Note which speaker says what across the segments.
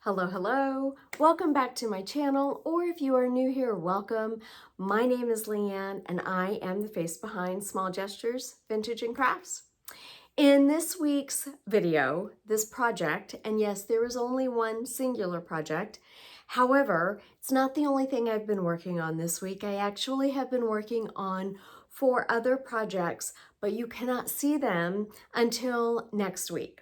Speaker 1: Hello, hello. Welcome back to my channel, or if you are new here, welcome. My name is Leanne, and I am the face behind Small Gestures, Vintage and Crafts. In this week's video, this project, and yes, there is only one singular project. However, it's not the only thing I've been working on this week. I actually have been working on 4 other projects, but you cannot see them until next week.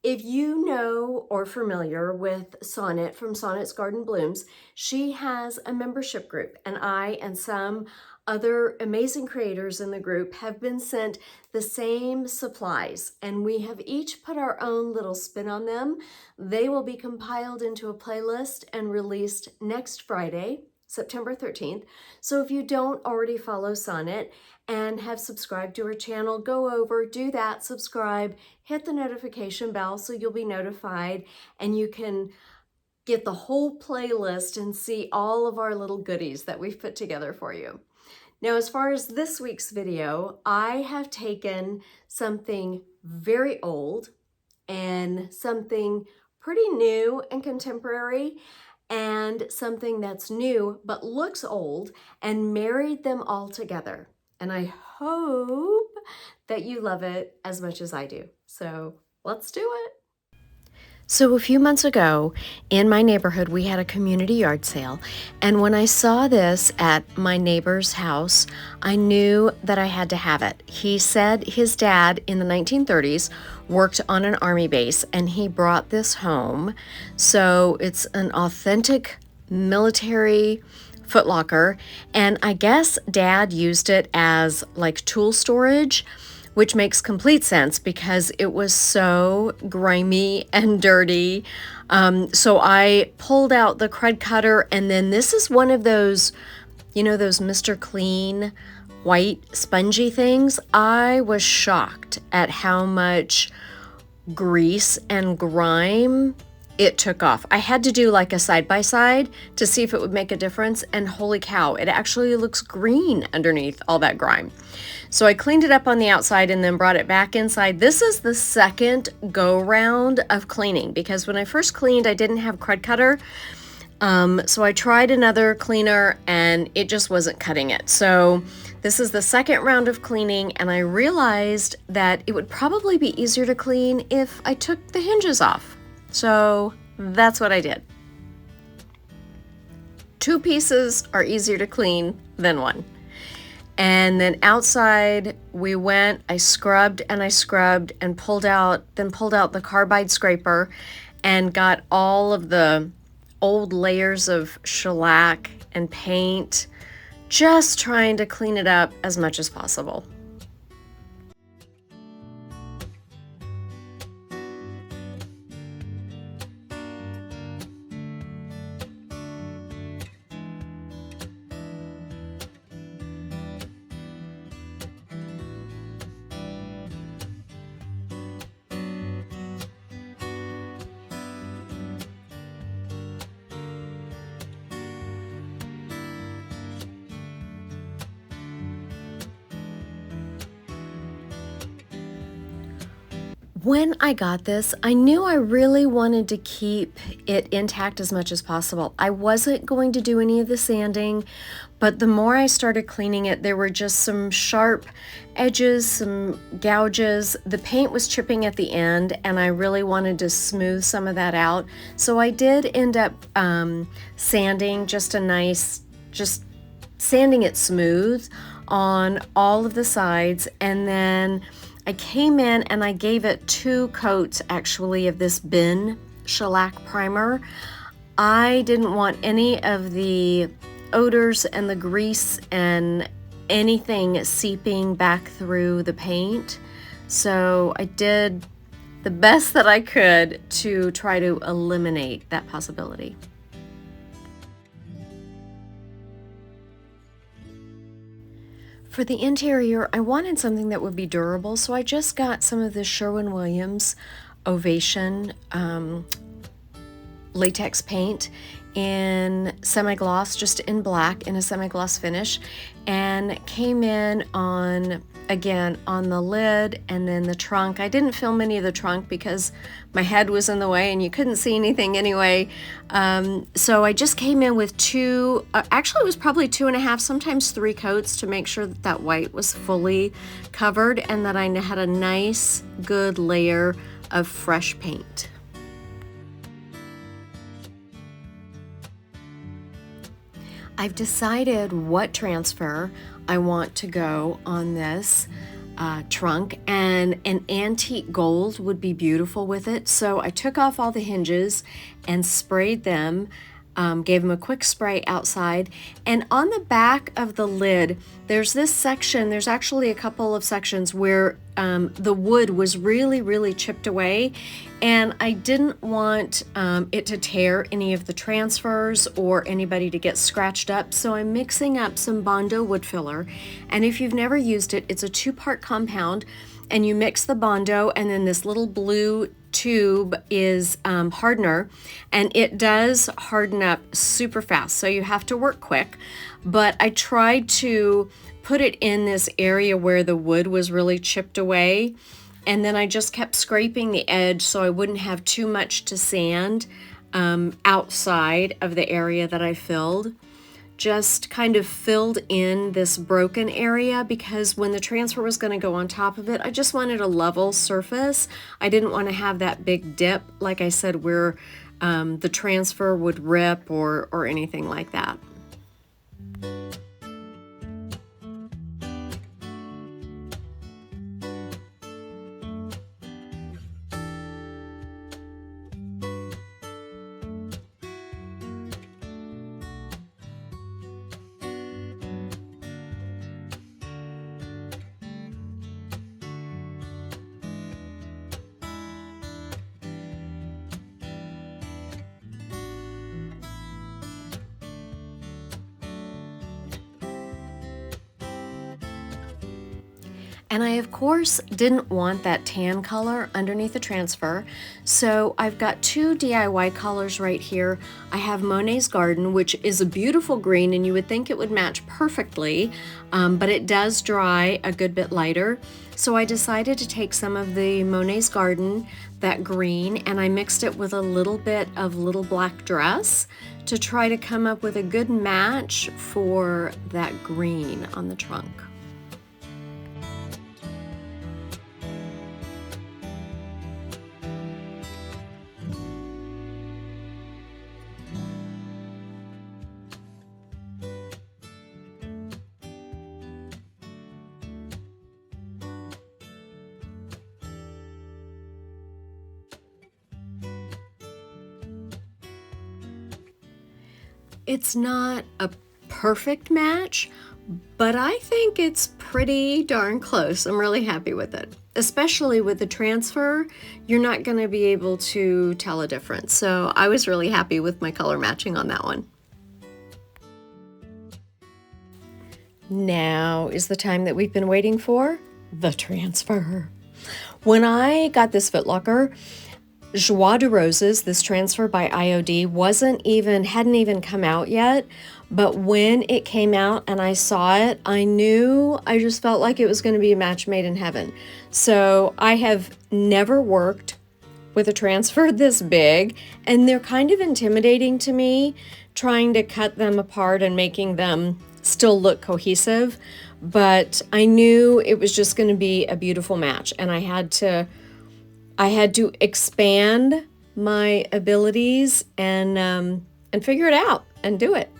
Speaker 1: If you know or familiar with Sonnet from Sonnet's Garden Blooms, she has a membership group, and I and some other amazing creators in the group have been sent the same supplies, and we have each put our own little spin on them. They will be compiled into a playlist and released next Friday, September 13th. So if you don't already follow Sonnet and have subscribed to her channel, go over, do that, subscribe, hit the notification bell so you'll be notified and you can get the whole playlist and see all of our little goodies that we've put together for you. Now, as far as this week's video, I have taken something very old and something pretty new and contemporary and something that's new but looks old and married them all together. And I hope that you love it as much as I do. So let's do it. So a few months ago in my neighborhood, we had a community yard sale. And when I saw this at my neighbor's house, I knew that I had to have it. He said his dad in the 1930s worked on an army base and he brought this home. So it's an authentic military footlocker. And I guess Dad used it as like tool storage, which makes complete sense because it was so grimy and dirty. So I pulled out the crud cutter, and then this is one of those, you know, those Mr. Clean white spongy things. I was shocked at how much grease and grime it took off. I had to do like a side-by-side to see if it would make a difference, and holy cow, it actually looks green underneath all that grime. So I cleaned it up on the outside and then brought it back inside. This is the second go-round of cleaning because when I first cleaned, I didn't have crud cutter. So I tried another cleaner and it just wasn't cutting it. So this is the second round of cleaning, and I realized that it would probably be easier to clean if I took the hinges off. So that's what I did. 2 pieces are easier to clean than 1. And then outside we went, I scrubbed and pulled out the carbide scraper and got all of the old layers of shellac and paint, just trying to clean it up as much as possible. When I got this, I knew I really wanted to keep it intact as much as possible. I wasn't going to do any of the sanding, but the more I started cleaning it, there were just some sharp edges, some gouges. The paint was chipping at the end, and I really wanted to smooth some of that out. So I did end up sanding just sanding it smooth on all of the sides, and then I came in and I gave it 2 coats actually of this bin shellac primer. I didn't want any of the odors and the grease and anything seeping back through the paint. So I did the best that I could to try to eliminate that possibility. For the interior, I wanted something that would be durable, so I just got some of the Sherwin-Williams Ovation latex paint in semi-gloss, just in black, in a semi-gloss finish, and came in on, again, on the lid and then the trunk. I didn't film any of the trunk because my head was in the way and you couldn't see anything anyway. So I just came in with two, actually it was probably 2.5, sometimes 3 coats to make sure that that white was fully covered and that I had a nice, good layer of fresh paint. I've decided what transfer I want to go on this trunk, and an antique gold would be beautiful with it. So I took off all the hinges and sprayed them, gave them a quick spray outside. And on the back of the lid, there's this section, there's actually a couple of sections where the wood was really, really chipped away. And I didn't want it to tear any of the transfers or anybody to get scratched up. So I'm mixing up some Bondo wood filler. And if you've never used it, it's a 2-part compound. And you mix the Bondo, and then this little blue tube is hardener, and it does harden up super fast, so you have to work quick. But I tried to put it in this area where the wood was really chipped away, and then I just kept scraping the edge so I wouldn't have too much to sand outside of the area that I filled. Just kind of filled in this broken area because when the transfer was going to go on top of it, I just wanted a level surface. I didn't want to have that big dip, like I said, where the transfer would rip or anything like that. And I, of course, didn't want that tan color underneath the transfer. So I've got 2 DIY colors right here. I have Monet's Garden, which is a beautiful green, and you would think it would match perfectly, but it does dry a good bit lighter. So I decided to take some of the Monet's Garden, that green, and I mixed it with a little bit of Little Black Dress to try to come up with a good match for that green on the trunk. It's not a perfect match, but I think it's pretty darn close. I'm really happy with it. Especially with the transfer, you're not going to be able to tell a difference. So I was really happy with my color matching on that one. Now is the time that we've been waiting for, the transfer. When I got this footlocker, Joie de Roses, this transfer by IOD, hadn't even come out yet, but when it came out and I saw it, I just felt like it was going to be a match made in heaven. So I have never worked with a transfer this big, and they're kind of intimidating to me, trying to cut them apart and making them still look cohesive, but I knew it was just going to be a beautiful match, and I had to expand my abilities and figure it out and do it.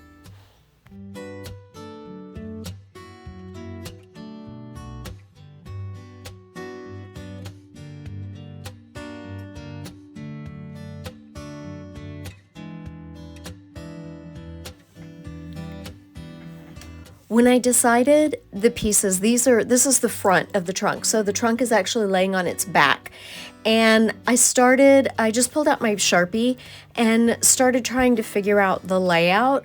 Speaker 1: When I decided the pieces, this is the front of the trunk. So the trunk is actually laying on its back. And I just pulled out my Sharpie and started trying to figure out the layout.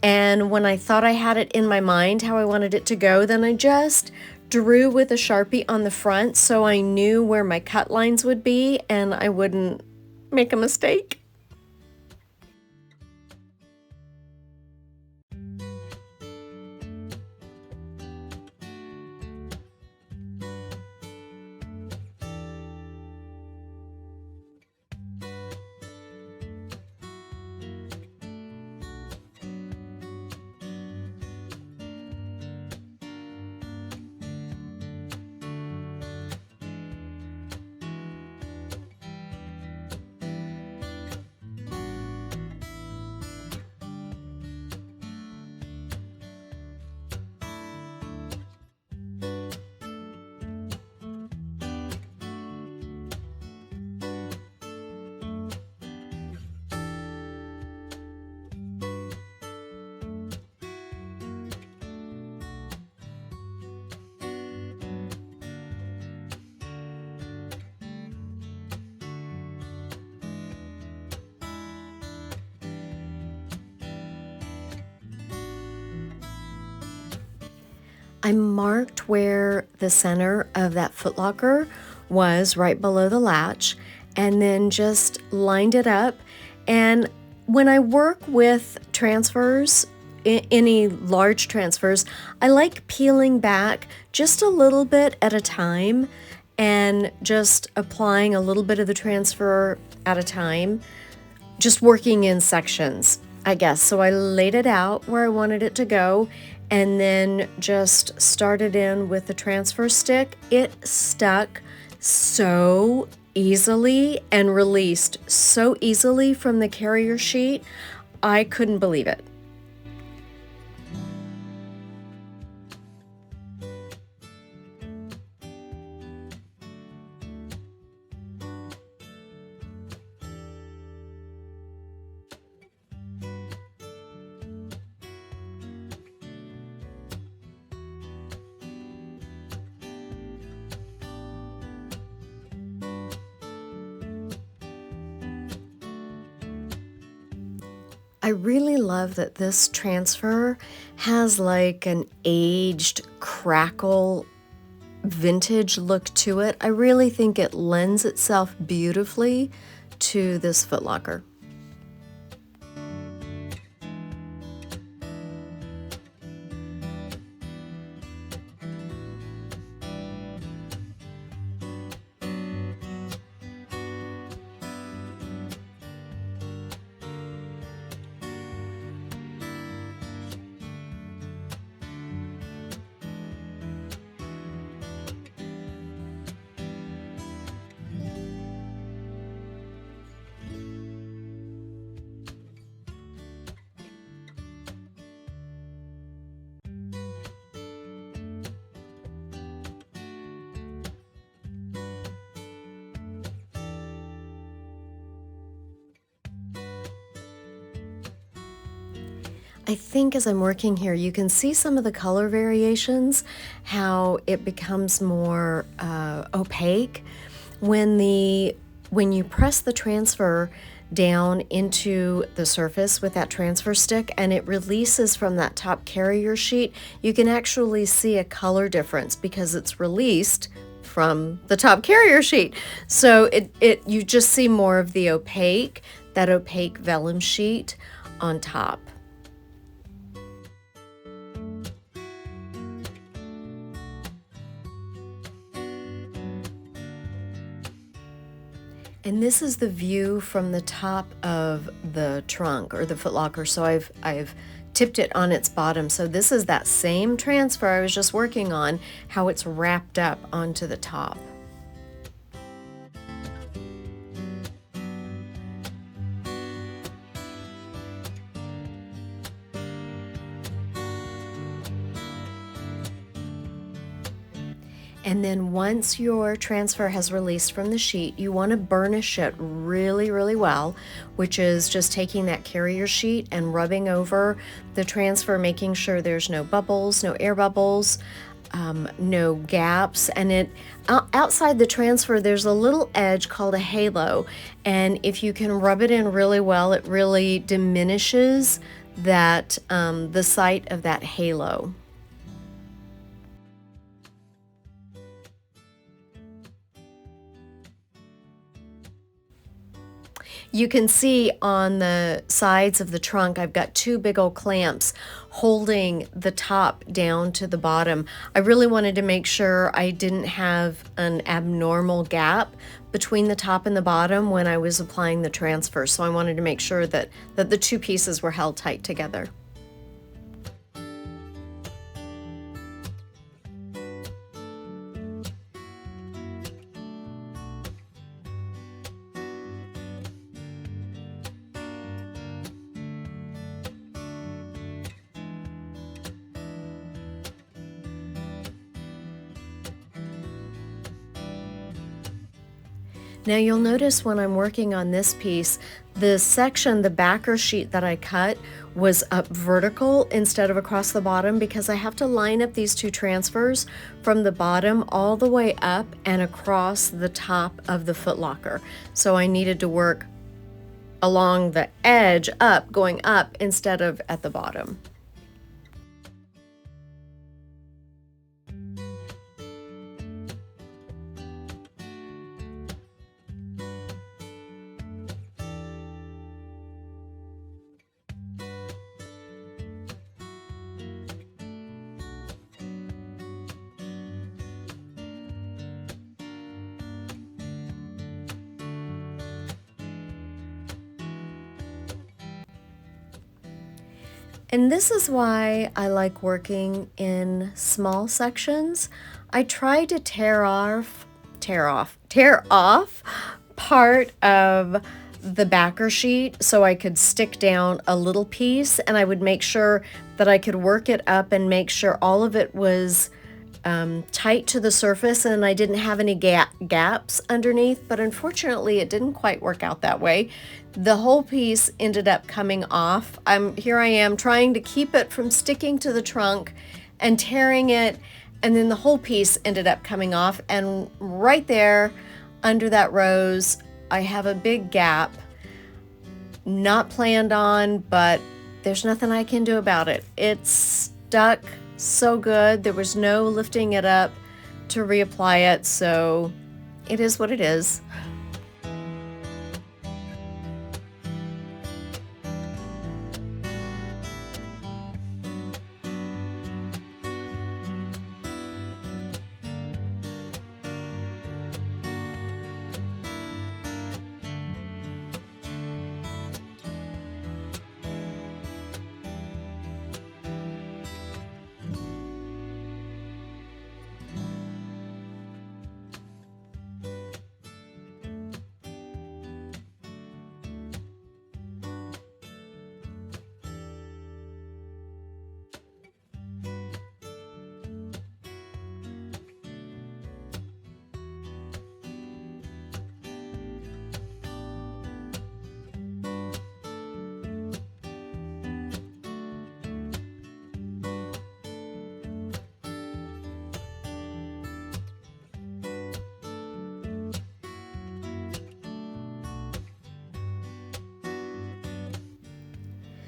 Speaker 1: And when I thought I had it in my mind how I wanted it to go, then I just drew with a Sharpie on the front so I knew where my cut lines would be and I wouldn't make a mistake. I marked where the center of that footlocker was right below the latch, and then just lined it up. And when I work with transfers, any large transfers, I like peeling back just a little bit at a time and just applying a little bit of the transfer at a time, just working in sections, I guess. So I laid it out where I wanted it to go and then just started in with the transfer stick. It stuck so easily and released so easily from the carrier sheet. I couldn't believe it. I really love that this transfer has like an aged crackle vintage look to it. I really think it lends itself beautifully to this footlocker. I think as I'm working here, you can see some of the color variations, how it becomes more opaque. When you press the transfer down into the surface with that transfer stick and it releases from that top carrier sheet, you can actually see a color difference because it's released from the top carrier sheet. So you just see more of the that opaque vellum sheet on top. And this is the view from the top of the trunk or the footlocker. So I've tipped it on its bottom. So this is that same transfer I was just working on, how it's wrapped up onto the top. And then once your transfer has released from the sheet, you want to burnish it really, really well, which is just taking that carrier sheet and rubbing over the transfer, making sure there's no bubbles, no air bubbles, no gaps. And outside the transfer, there's a little edge called a halo. And if you can rub it in really well, it really diminishes that the sight of that halo. You can see on the sides of the trunk, I've got two big old clamps holding the top down to the bottom. I really wanted to make sure I didn't have an abnormal gap between the top and the bottom when I was applying the transfer. So I wanted to make sure that the two pieces were held tight together. Now you'll notice when I'm working on this piece, the section, the backer sheet that I cut was up vertical instead of across the bottom because I have to line up these two transfers from the bottom all the way up and across the top of the footlocker. So I needed to work along the edge up, going up instead of at the bottom. And this is why I like working in small sections. I try to tear off part of the backer sheet so I could stick down a little piece, and I would make sure that I could work it up and make sure all of it was tight to the surface and I didn't have any gaps underneath, but unfortunately it didn't quite work out that way. The whole piece ended up coming off. Here I am trying to keep it from sticking to the trunk and tearing it, and then the whole piece ended up coming off, and right there under that rose I have a big gap, not planned on, but there's nothing I can do about it. It's stuck so good. There was no lifting it up to reapply it, so it is what it is.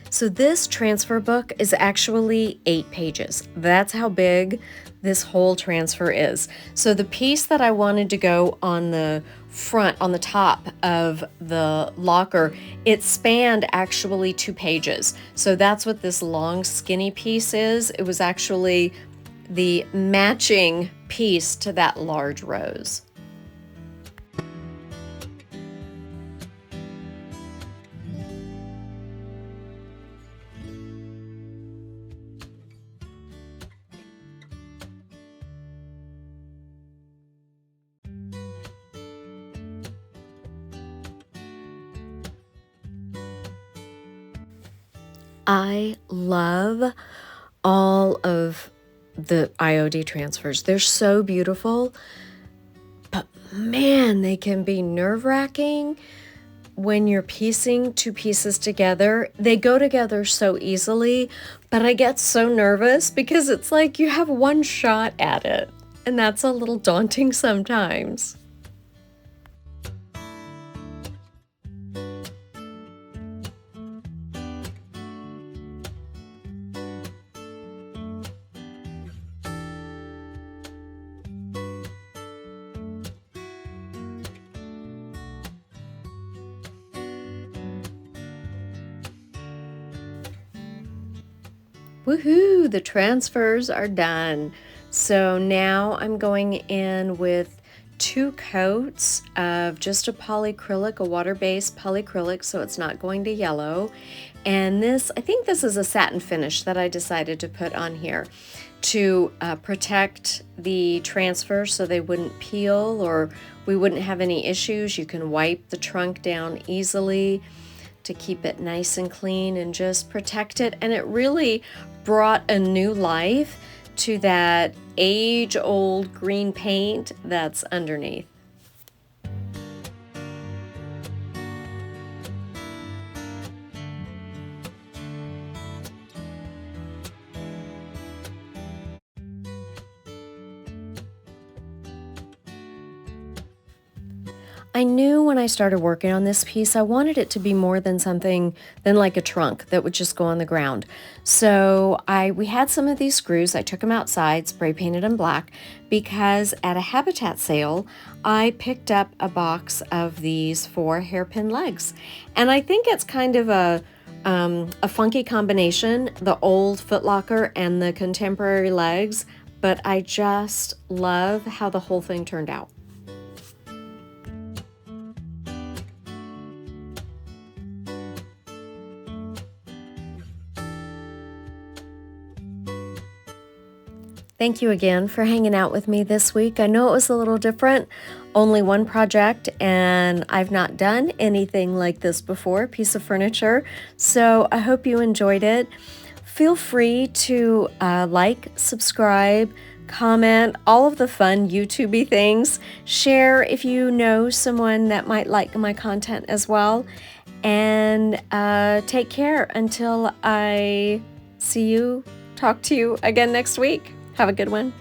Speaker 1: So this transfer book is actually 8 pages. That's how big this whole transfer is. So the piece that I wanted to go on the front, on the top of the locker, it spanned actually 2 pages. So that's what this long skinny piece is. It was actually the matching piece to that large rose. I love all of the IOD transfers. They're so beautiful, but man, they can be nerve-wracking when you're piecing 2 pieces together. They go together so easily, but I get so nervous because it's like you have one shot at it, and that's a little daunting sometimes. Woohoo, the transfers are done. So now I'm going in with 2 coats of just a polyacrylic, a water-based polyacrylic, so it's not going to yellow. And this, I think this is a satin finish that I decided to put on here to protect the transfer so they wouldn't peel or we wouldn't have any issues. You can wipe the trunk down easily to keep it nice and clean and just protect it. And it really brought a new life to that age-old green paint that's underneath. I knew when I started working on this piece, I wanted it to be more than something than like a trunk that would just go on the ground. So we had some of these screws. I took them outside, spray painted them black, because at a Habitat sale, I picked up a box of these for hairpin legs. And I think it's kind of a funky combination, the old Foot Locker and the contemporary legs, but I just love how the whole thing turned out. Thank you again for hanging out with me this week. I know it was a little different, only one project, and I've not done anything like this before, piece of furniture. So I hope you enjoyed it. Feel free to like, subscribe, comment, all of the fun YouTube-y things. Share if you know someone that might like my content as well. And take care until I talk to you again next week. Have a good one.